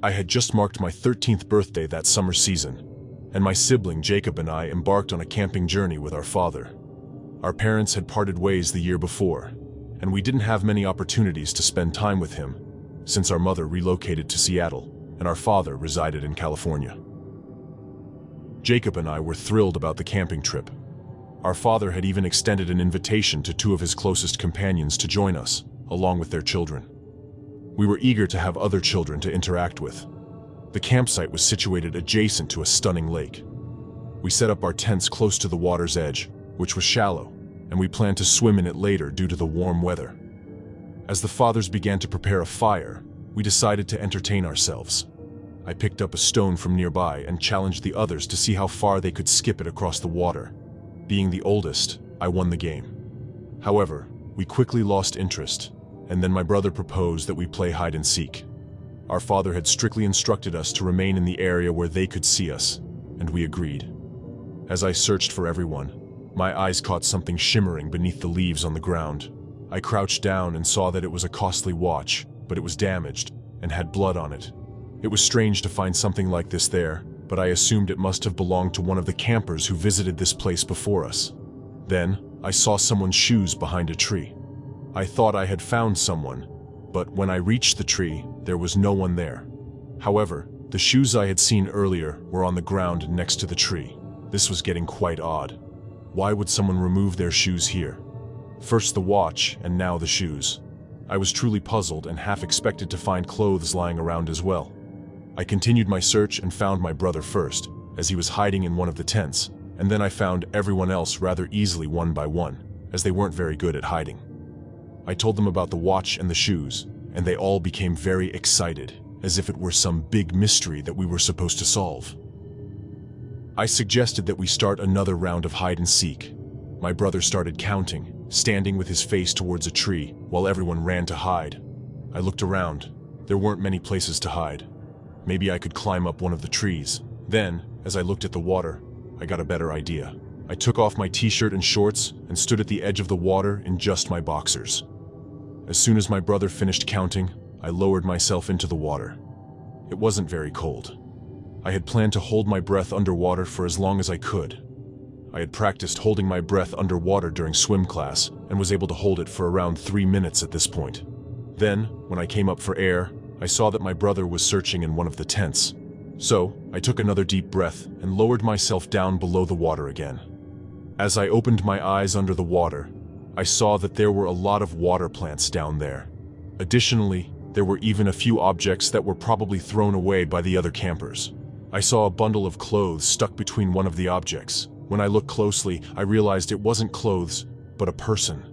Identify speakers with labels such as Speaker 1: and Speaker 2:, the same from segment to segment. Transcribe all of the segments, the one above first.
Speaker 1: I had just marked my 13th birthday that summer season, and my sibling Jacob and I embarked on a camping journey with our father. Our parents had parted ways the year before, and we didn't have many opportunities to spend time with him, since our mother relocated to Seattle and our father resided in California. Jacob and I were thrilled about the camping trip. Our father had even extended an invitation to two of his closest companions to join us, along with their children. We were eager to have other children to interact with. The campsite was situated adjacent to a stunning lake. We set up our tents close to the water's edge, which was shallow, and we planned to swim in it later due to the warm weather. As the fathers began to prepare a fire, we decided to entertain ourselves. I picked up a stone from nearby and challenged the others to see how far they could skip it across the water. Being the oldest, I won the game. However, we quickly lost interest, and then my brother proposed that we play hide and seek. Our father had strictly instructed us to remain in the area where they could see us, and we agreed. As I searched for everyone, my eyes caught something shimmering beneath the leaves on the ground. I crouched down and saw that it was a costly watch, but it was damaged and had blood on it. It was strange to find something like this there, but I assumed it must have belonged to one of the campers who visited this place before us. Then, I saw someone's shoes behind a tree. I thought I had found someone, but when I reached the tree, there was no one there. However, the shoes I had seen earlier were on the ground next to the tree. This was getting quite odd. Why would someone remove their shoes here? First the watch, and now the shoes. I was truly puzzled and half expected to find clothes lying around as well. I continued my search and found my brother first, as he was hiding in one of the tents, and then I found everyone else rather easily one by one, as they weren't very good at hiding. I told them about the watch and the shoes, and they all became very excited, as if it were some big mystery that we were supposed to solve. I suggested that we start another round of hide and seek. My brother started counting, standing with his face towards a tree, while everyone ran to hide. I looked around. There weren't many places to hide. Maybe I could climb up one of the trees. Then, as I looked at the water, I got a better idea. I took off my t-shirt and shorts and stood at the edge of the water in just my boxers. As soon as my brother finished counting, I lowered myself into the water. It wasn't very cold. I had planned to hold my breath underwater for as long as I could. I had practiced holding my breath underwater during swim class and was able to hold it for around 3 minutes at this point. Then, when I came up for air, I saw that my brother was searching in one of the tents. So, I took another deep breath and lowered myself down below the water again. As I opened my eyes under the water, I saw that there were a lot of water plants down there. Additionally, there were even a few objects that were probably thrown away by the other campers. I saw a bundle of clothes stuck between one of the objects. When I looked closely, I realized it wasn't clothes, but a person.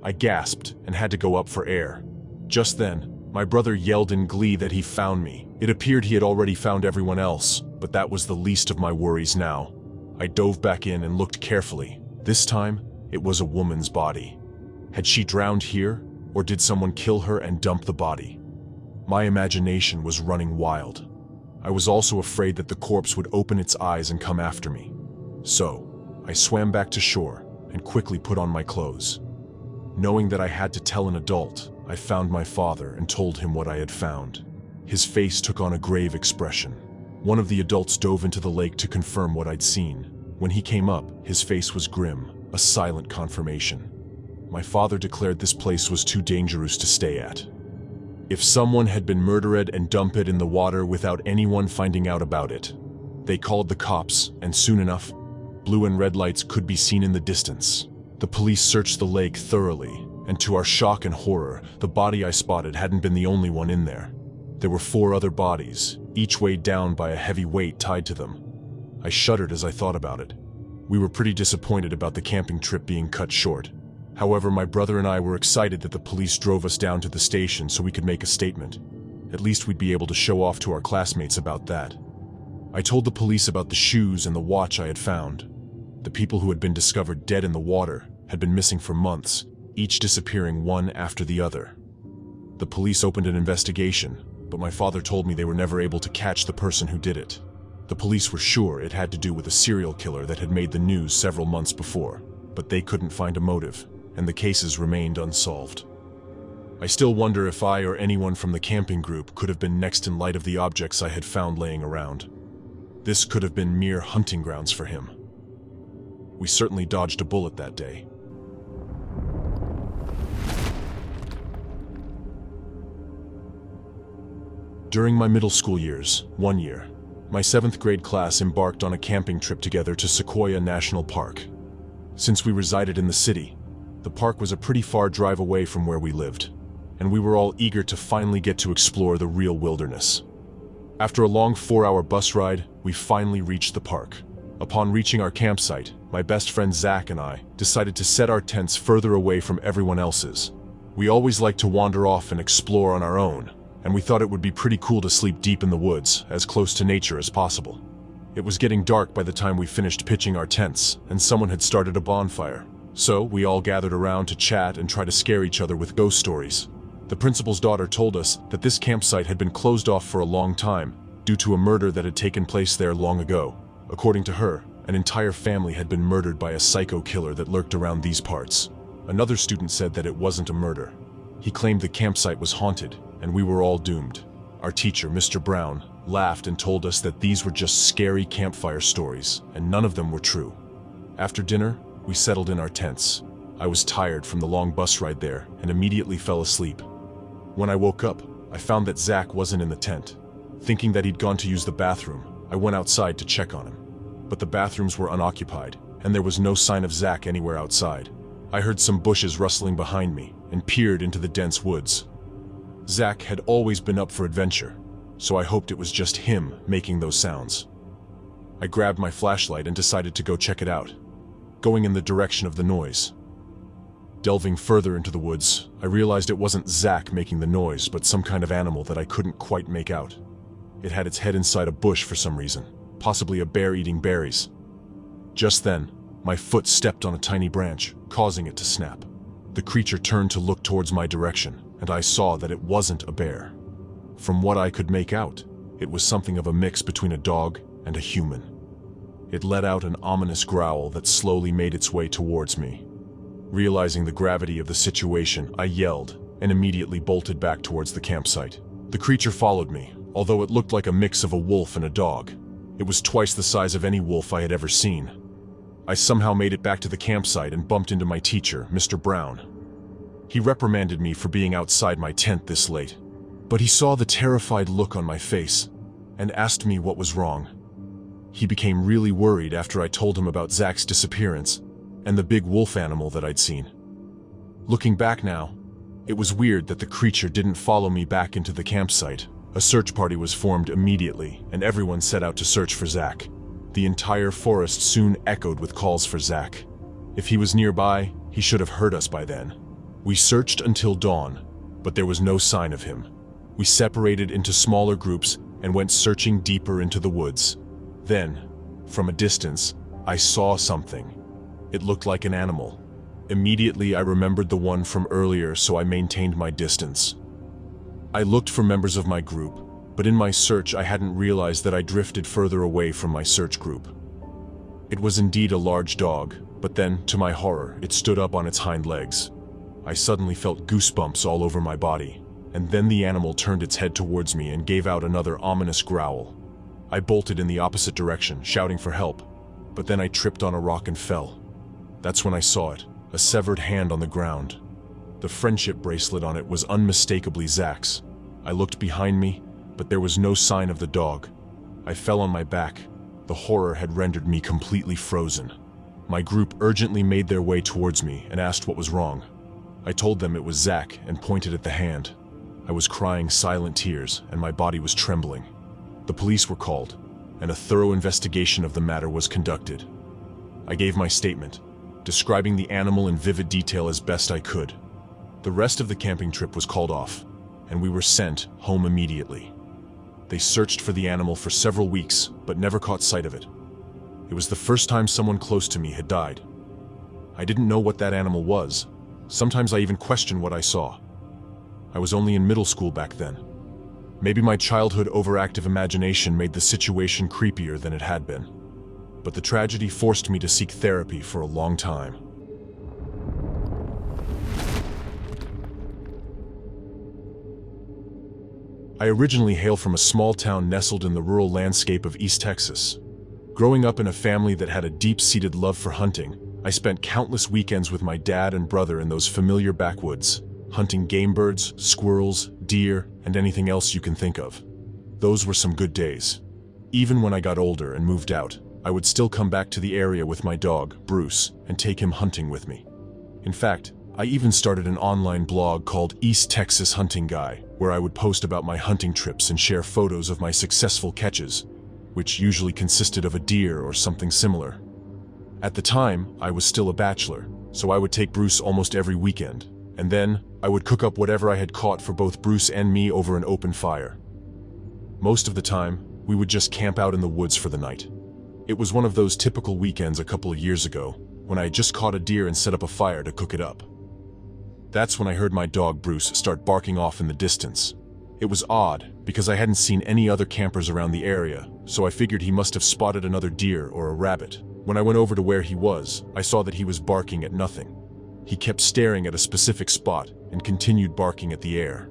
Speaker 1: I gasped and had to go up for air. Just then, my brother yelled in glee that he found me. It appeared he had already found everyone else, but that was the least of my worries now. I dove back in and looked carefully. This time, it was a woman's body. Had she drowned here, or did someone kill her and dump the body? My imagination was running wild. I was also afraid that the corpse would open its eyes and come after me. So, I swam back to shore and quickly put on my clothes. Knowing that I had to tell an adult, I found my father and told him what I had found. His face took on a grave expression. One of the adults dove into the lake to confirm what I'd seen. When he came up, his face was grim, a silent confirmation. My father declared this place was too dangerous to stay at. If someone had been murdered and dumped it in the water without anyone finding out about it. They called the cops, and soon enough, blue and red lights could be seen in the distance. The police searched the lake thoroughly, and to our shock and horror, the body I spotted hadn't been the only one in there. There were 4 other bodies, each weighed down by a heavy weight tied to them. I shuddered as I thought about it. We were pretty disappointed about the camping trip being cut short. However, my brother and I were excited that the police drove us down to the station so we could make a statement. At least we'd be able to show off to our classmates about that. I told the police about the shoes and the watch I had found. The people who had been discovered dead in the water had been missing for months, each disappearing one after the other. The police opened an investigation, but my father told me they were never able to catch the person who did it. The police were sure it had to do with a serial killer that had made the news several months before, but they couldn't find a motive, and the cases remained unsolved. I still wonder if I or anyone from the camping group could have been next in light of the objects I had found laying around. This could have been mere hunting grounds for him. We certainly dodged a bullet that day. During my middle school years, one year, my 7th grade class embarked on a camping trip together to Sequoia National Park. Since we resided in the city, the park was a pretty far drive away from where we lived, and we were all eager to finally get to explore the real wilderness. After a long 4-hour bus ride, we finally reached the park. Upon reaching our campsite, my best friend Zach and I decided to set our tents further away from everyone else's. We always like to wander off and explore on our own, and we thought it would be pretty cool to sleep deep in the woods, as close to nature as possible. It was getting dark by the time we finished pitching our tents, and someone had started a bonfire. So we all gathered around to chat and try to scare each other with ghost stories. The principal's daughter told us that this campsite had been closed off for a long time due to a murder that had taken place there long ago. According to her, an entire family had been murdered by a psycho killer that lurked around these parts. Another student said that it wasn't a murder. He claimed the campsite was haunted, and we were all doomed. Our teacher, Mr. Brown, laughed and told us that these were just scary campfire stories, and none of them were true. After dinner, we settled in our tents. I was tired from the long bus ride there and immediately fell asleep. When I woke up, I found that Zach wasn't in the tent. Thinking that he'd gone to use the bathroom, I went outside to check on him. But the bathrooms were unoccupied, and there was no sign of Zach anywhere outside. I heard some bushes rustling behind me and peered into the dense woods. Zach had always been up for adventure, so I hoped it was just him making those sounds. I grabbed my flashlight and decided to go check it out, going in the direction of the noise. Delving further into the woods, I realized it wasn't Zach making the noise, but some kind of animal that I couldn't quite make out. It had its head inside a bush for some reason, possibly a bear eating berries. Just then, my foot stepped on a tiny branch, causing it to snap. The creature turned to look towards my direction, and I saw that it wasn't a bear. From what I could make out, it was something of a mix between a dog and a human. It let out an ominous growl that slowly made its way towards me. Realizing the gravity of the situation, I yelled and immediately bolted back towards the campsite. The creature followed me, although it looked like a mix of a wolf and a dog. It was twice the size of any wolf I had ever seen. I somehow made it back to the campsite and bumped into my teacher, Mr. Brown. He reprimanded me for being outside my tent this late, but he saw the terrified look on my face and asked me what was wrong. He became really worried after I told him about Zach's disappearance and the big wolf animal that I'd seen. Looking back now, it was weird that the creature didn't follow me back into the campsite. A search party was formed immediately, and everyone set out to search for Zach. The entire forest soon echoed with calls for Zach. If he was nearby, he should have heard us by then. We searched until dawn, but there was no sign of him. We separated into smaller groups and went searching deeper into the woods. Then, from a distance, I saw something. It looked like an animal. Immediately, I remembered the one from earlier, so I maintained my distance. I looked for members of my group, but in my search, I hadn't realized that I drifted further away from my search group. It was indeed a large dog, but then, to my horror, it stood up on its hind legs. I suddenly felt goosebumps all over my body, and then the animal turned its head towards me and gave out another ominous growl. I bolted in the opposite direction, shouting for help, but then I tripped on a rock and fell. That's when I saw it, a severed hand on the ground. The friendship bracelet on it was unmistakably Zach's. I looked behind me, but there was no sign of the dog. I fell on my back. The horror had rendered me completely frozen. My group urgently made their way towards me and asked what was wrong. I told them it was Zach and pointed at the hand. I was crying silent tears and my body was trembling. The police were called, and a thorough investigation of the matter was conducted. I gave my statement, describing the animal in vivid detail as best I could. The rest of the camping trip was called off, and we were sent home immediately. They searched for the animal for several weeks, but never caught sight of it. It was the first time someone close to me had died. I didn't know what that animal was. Sometimes I even questioned what I saw. I was only in middle school back then. Maybe my childhood overactive imagination made the situation creepier than it had been. But the tragedy forced me to seek therapy for a long time. I originally hail from a small town nestled in the rural landscape of East Texas. Growing up in a family that had a deep-seated love for hunting, I spent countless weekends with my dad and brother in those familiar backwoods, hunting game birds, squirrels, deer, and anything else you can think of. Those were some good days. Even when I got older and moved out, I would still come back to the area with my dog, Bruce, and take him hunting with me. In fact, I even started an online blog called East Texas Hunting Guy, where I would post about my hunting trips and share photos of my successful catches, which usually consisted of a deer or something similar. At the time, I was still a bachelor, so I would take Bruce almost every weekend, and then I would cook up whatever I had caught for both Bruce and me over an open fire. Most of the time, we would just camp out in the woods for the night. It was one of those typical weekends a couple of years ago, when I had just caught a deer and set up a fire to cook it up. That's when I heard my dog Bruce start barking off in the distance. It was odd, because I hadn't seen any other campers around the area, so I figured he must have spotted another deer or a rabbit. When I went over to where he was, I saw that he was barking at nothing. He kept staring at a specific spot and continued barking at the air.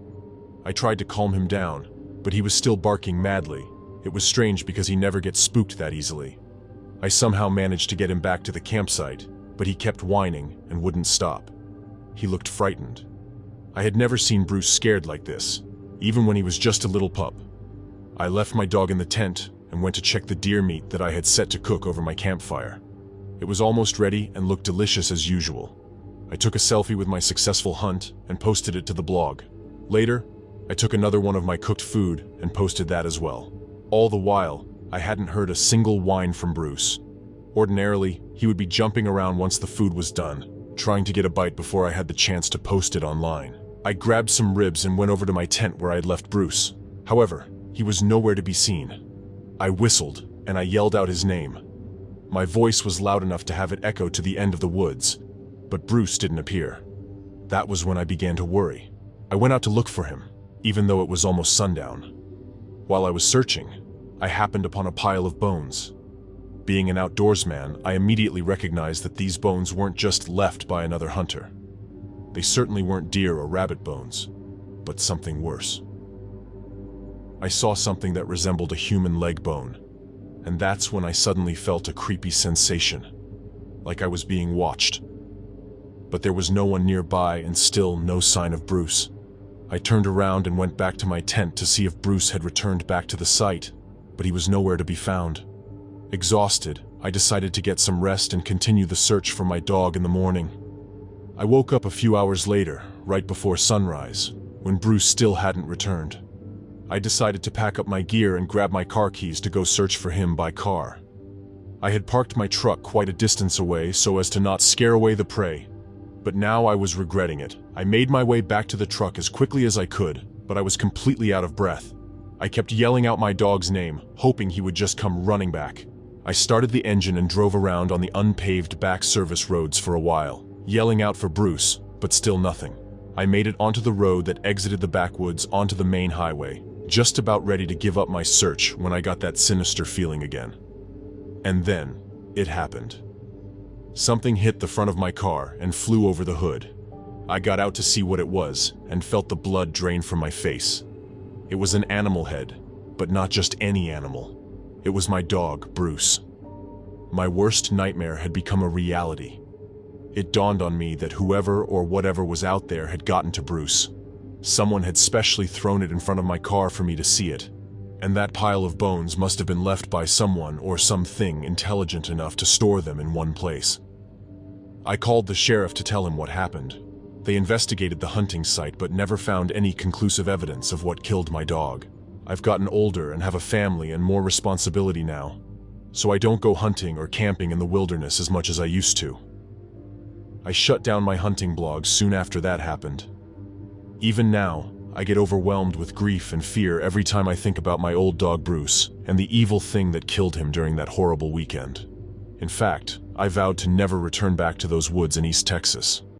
Speaker 1: I tried to calm him down, but he was still barking madly. It was strange because he never gets spooked that easily. I somehow managed to get him back to the campsite, but he kept whining and wouldn't stop. He looked frightened. I had never seen Bruce scared like this, even when he was just a little pup. I left my dog in the tent and went to check the deer meat that I had set to cook over my campfire. It was almost ready and looked delicious as usual. I took a selfie with my successful hunt and posted it to the blog. Later, I took another one of my cooked food and posted that as well. All the while, I hadn't heard a single whine from Bruce. Ordinarily, he would be jumping around once the food was done, trying to get a bite before I had the chance to post it online. I grabbed some ribs and went over to my tent where I had left Bruce. However, he was nowhere to be seen. I whistled, and I yelled out his name. My voice was loud enough to have it echo to the end of the woods, but Bruce didn't appear. That was when I began to worry. I went out to look for him, even though it was almost sundown. While I was searching, I happened upon a pile of bones. Being an outdoorsman, I immediately recognized that these bones weren't just left by another hunter. They certainly weren't deer or rabbit bones, but something worse. I saw something that resembled a human leg bone, and that's when I suddenly felt a creepy sensation, like I was being watched. But there was no one nearby and still no sign of Bruce. I turned around and went back to my tent to see if Bruce had returned back to the site, but he was nowhere to be found. Exhausted, I decided to get some rest and continue the search for my dog in the morning. I woke up a few hours later, right before sunrise, when Bruce still hadn't returned. I decided to pack up my gear and grab my car keys to go search for him by car. I had parked my truck quite a distance away so as to not scare away the prey, but now I was regretting it. I made my way back to the truck as quickly as I could, but I was completely out of breath. I kept yelling out my dog's name, hoping he would just come running back. I started the engine and drove around on the unpaved back service roads for a while, yelling out for Bruce, but still nothing. I made it onto the road that exited the backwoods onto the main highway, just about ready to give up my search when I got that sinister feeling again. And then, it happened. Something hit the front of my car and flew over the hood. I got out to see what it was and felt the blood drain from my face. It was an animal head, but not just any animal. It was my dog, Bruce. My worst nightmare had become a reality. It dawned on me that whoever or whatever was out there had gotten to Bruce. Someone had specially thrown it in front of my car for me to see it, and that pile of bones must have been left by someone or something intelligent enough to store them in one place. I called the sheriff to tell him what happened. They investigated the hunting site but never found any conclusive evidence of what killed my dog. I've gotten older and have a family and more responsibility now, so I don't go hunting or camping in the wilderness as much as I used to. I shut down my hunting blog soon after that happened. Even now, I get overwhelmed with grief and fear every time I think about my old dog Bruce and the evil thing that killed him during that horrible weekend. In fact, I vowed to never return back to those woods in East Texas.